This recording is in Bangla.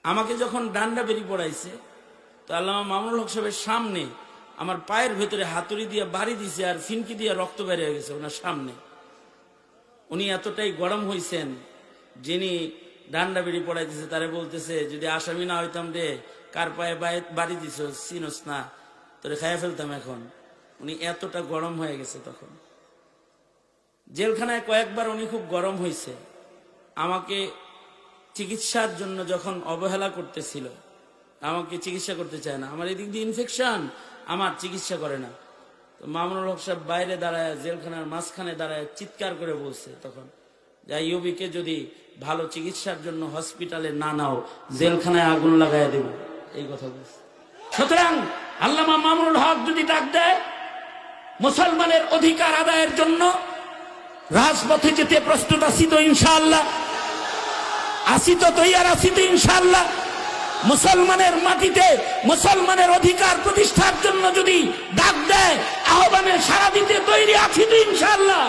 আমাকে যখন ডান্ডা বেরি পড়াইছে তো আল্লামা মামুনুল হক সাহেবের সামনে আমার পায়ের ভেতরে হাতুড়ি দিয়ে বাড়ি দিছে আর ফিনকি দিয়ে রক্ত বের হয়ে গেছে ওনার সামনে। উনি এতটাই গরম হইছেন, যিনি ডান্ডা বেরি পড়াইতেছে তারে বলতেছে, যদি আসামি না হইতাম রে, কার পায়ে বাড়ি দিছ চিনস না, তোরে খাইয়া ফেলতাম এখন। উনি এতটা গরম হয়ে গেছে তখন। জেলখানায় কয়েকবার উনি খুব গরম হয়েছে। আমাকে চিকিৎসার জন্য যখন অবহেলা করতেছিল, আমাকে চিকিৎসা করতে চায় না, আমার এদিক দিয়ে ইনফেকশন, আমার চিকিৎসা করে না। তো মামুনুল হক সাহেব বাইরে দাঁড়ায়, জেলখানার মাঝখানে দাঁড়ায় চিৎকার করে বলছে তখন, যে ইউবিকে যদি ভালো চিকিৎসার জন্য হসপিটালে না নাও, জেলখানায় আগুন লাগাইয়া দেব, এই কথা বলছে। সুতরাং আল্লামা মামুনুল হক যদি ডাক দেয় মুসলমানের অধিকার আদায়ের জন্য, রাজপথে যেতে প্রস্তুত আছি তো ইনশাআল্লাহ, আসি তো তৈয়ার আছি তো ইনশাআল্লাহ। মুসলমানের মাটিতে মুসলমানের অধিকার প্রতিষ্ঠার জন্য যদি ডাক দেয়, আহ্বানে সাড়া দিতে তৈরি আছি তো ইনশাআল্লাহ।